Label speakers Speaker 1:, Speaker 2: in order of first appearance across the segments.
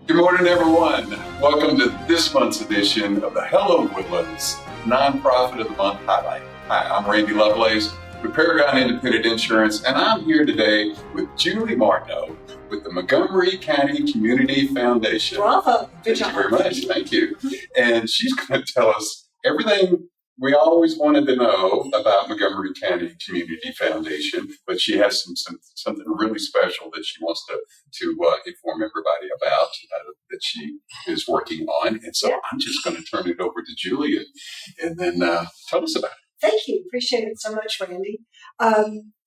Speaker 1: Good morning, everyone. Welcome to this month's edition of the Hello Woodlands Nonprofit of the Month Highlight. Hi, I'm Randy Lovelace with Paragon Independent Insurance, and I'm here today with Julie Martineau with the Montgomery County Community Foundation.
Speaker 2: Bravo. Good
Speaker 1: Thank
Speaker 2: job.
Speaker 1: you very much. Thank you. And she's going to tell us everything we always wanted to know about Montgomery County Community Foundation, but she has something really special that she wants to inform everybody about that she is working on. And so I'm just going to turn it over to Julia and then tell us about it.
Speaker 2: Thank you. Appreciate it so much, Randy.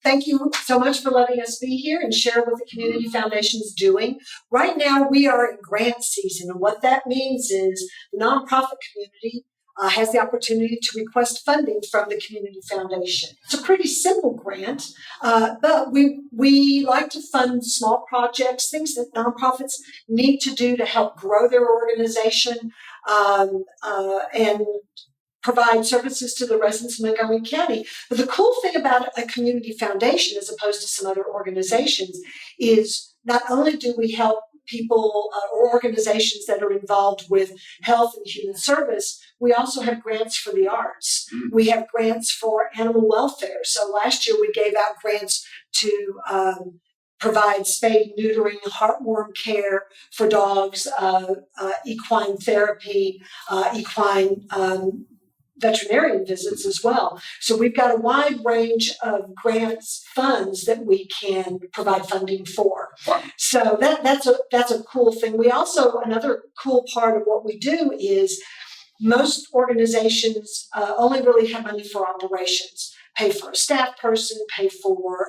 Speaker 2: Thank you so much for letting us be here and share what the Community Foundation is doing. Right now, we are in grant season, and what that means is the nonprofit community has the opportunity to request funding from the Community Foundation. It's a pretty simple grant, but we like to fund small projects, things that nonprofits need to do to help grow their organization and provide services to the residents of Montgomery County. But the cool thing about a community foundation, as opposed to some other organizations, is not only do we help people or organizations that are involved with health and human service, we also have grants for the arts. We have grants for animal welfare. So last year we gave out grants to provide spade, neutering, heartworm care for dogs, equine therapy, equine veterinarian visits as well. So we've got a wide range of grants funds that we can provide funding for. So that's a cool thing. We also, another cool part of what we do is most organizations only really have money for operations. Pay for a staff person, pay for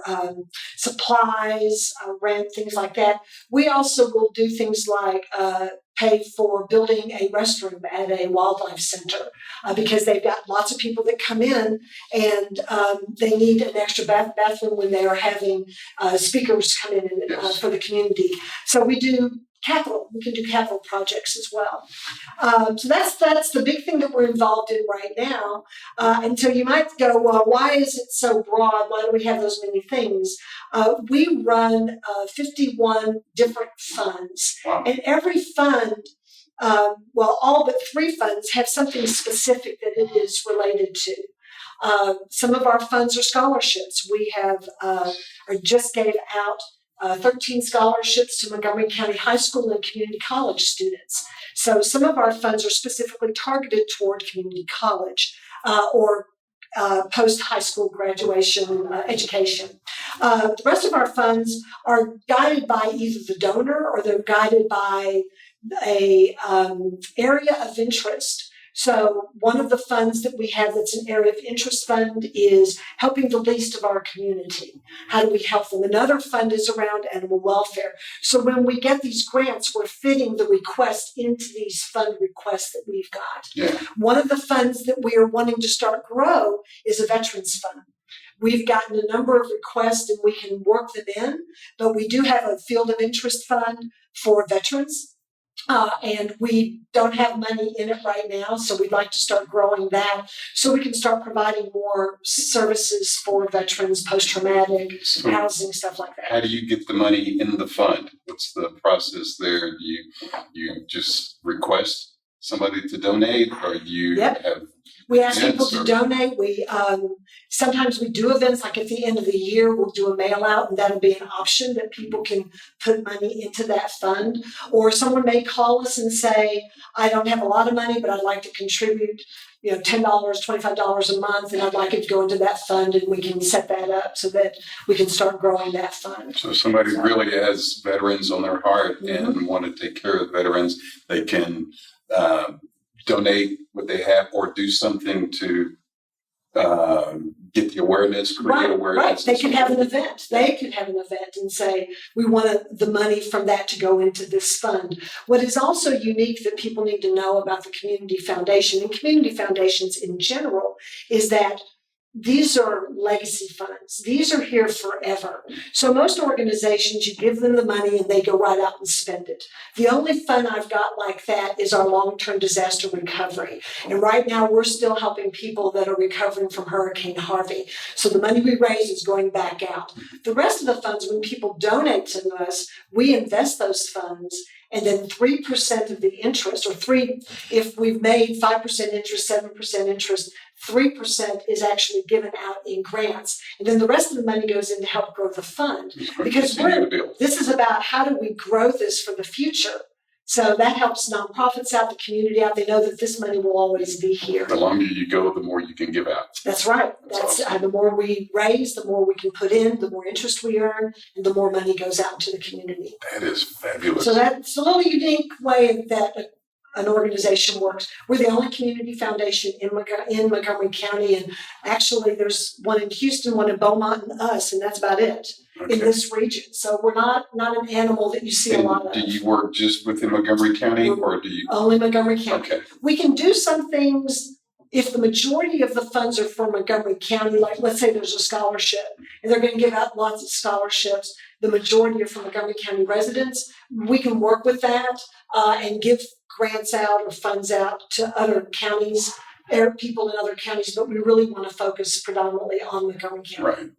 Speaker 2: supplies, rent, things like that. We also will do things like pay for building a restroom at a wildlife center because they've got lots of people that come in and they need an extra bathroom when they are having speakers come in for the community. So we do capital. We can do capital projects as well. So that's the big thing that we're involved in right now. And so you might go, well, why is it so broad? Why do we have those many things? We run 51 different funds. Wow. And every fund, all but 3 funds have something specific that it is related to. Some of our funds are scholarships. We have or just gave out 13 scholarships to Montgomery County High School and community college students. So some of our funds are specifically targeted toward community college or post-high school graduation education. The rest of our funds are guided by either the donor or they're guided by a area of interest. So one of the funds that we have that's an area of interest fund is helping the least of our community. How do we help them? Another fund is around animal welfare. So when we get these grants, we're fitting the request into these fund requests that we've got. Yeah. One of the funds that we are wanting to start grow is a veterans fund. We've gotten a number of requests and we can work them in, but we do have a field of interest fund for veterans. And we don't have money in it right now, so we'd like to start growing that so we can start providing more services for veterans, post-traumatic housing, stuff like that.
Speaker 1: How do you get the money in the fund? What's the process there? Do you just request somebody to donate, or do you have...
Speaker 2: We ask people to donate. We sometimes we do events like at the end of the year, we'll do a mail out and that'll be an option that people can put money into that fund. Or someone may call us and say, I don't have a lot of money, but I'd like to contribute, $10, $25 a month, and I'd like it to go into that fund, and we can set that up so that we can start growing that fund.
Speaker 1: So if somebody really has veterans on their heart and want to take care of veterans, they can donate what they have or do something to get the awareness, create awareness.
Speaker 2: Right. They could have an event. They could have an event and say, we want the money from that to go into this fund. What is also unique that people need to know about the Community Foundation and community foundations in general is that these are legacy funds. These are here forever. So most organizations, you give them the money and they go right out and spend it. The only fund I've got like that is our long-term disaster recovery. And right now we're still helping people that are recovering from Hurricane Harvey. So the money we raise is going back out. The rest of the funds, when people donate to us, we invest those funds and then 3% of the interest, or if we've made 5% interest, 7% interest, 3% is actually given out in grants. And then the rest of the money goes in to help grow the fund. Because this is about how do we grow this for the future. So that helps nonprofits out, the community out. They know that this money will always be here.
Speaker 1: The longer you go, the more you can give out.
Speaker 2: That's right. That's awesome. The more we raise, the more we can put in, the more interest we earn, and the more money goes out to the community.
Speaker 1: That is fabulous.
Speaker 2: So that's a little unique way that an organization works. We're the only community foundation in Montgomery County, and actually there's one in Houston, one in Beaumont, and us, and that's about it in this region. So we're not an animal that you see a lot of.
Speaker 1: Do you work just within Montgomery County, or do you?
Speaker 2: Only Montgomery County.
Speaker 1: Okay.
Speaker 2: We can do some things if the majority of the funds are for Montgomery County, like let's say there's a scholarship, and they're going to give out lots of scholarships. The majority are for Montgomery County residents. We can work with that and give grants out or funds out to other counties, people in other counties, but we really want to focus predominantly on Montgomery County.
Speaker 1: Right.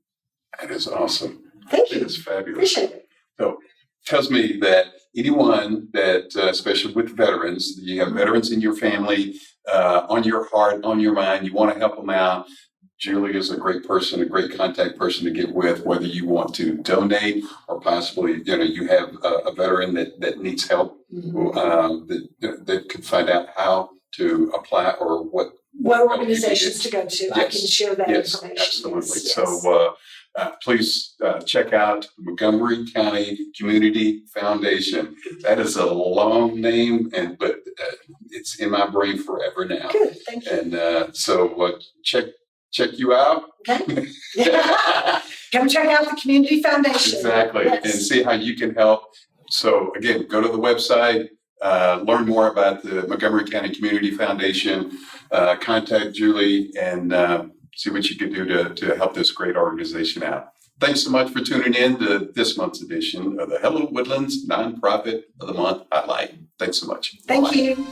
Speaker 1: That is awesome.
Speaker 2: Thank you.
Speaker 1: That is fabulous.
Speaker 2: Appreciate it.
Speaker 1: So tells me that anyone that, especially with veterans, you have veterans in your family, on your heart, on your mind, you want to help them out. Julie is a great person, a great contact person to get with, whether you want to donate or possibly, you have a veteran that needs help, that could find out how to apply or what
Speaker 2: organizations to go to. Yes. I can share that information.
Speaker 1: Absolutely.
Speaker 2: Yes.
Speaker 1: So please check out Montgomery County Community Foundation. That is a long name, but it's in my brain forever now.
Speaker 2: Good, thank you.
Speaker 1: And so check you out.
Speaker 2: Okay. Come check out the Community Foundation.
Speaker 1: Exactly, yes. And see how you can help. So again, go to the website, learn more about the Montgomery County Community Foundation, contact Julie, and see what you can do to help this great organization out. Thanks so much for tuning in to this month's edition of the Hello Woodlands Nonprofit of the Month Highlight. Thanks so much.
Speaker 2: Thank you.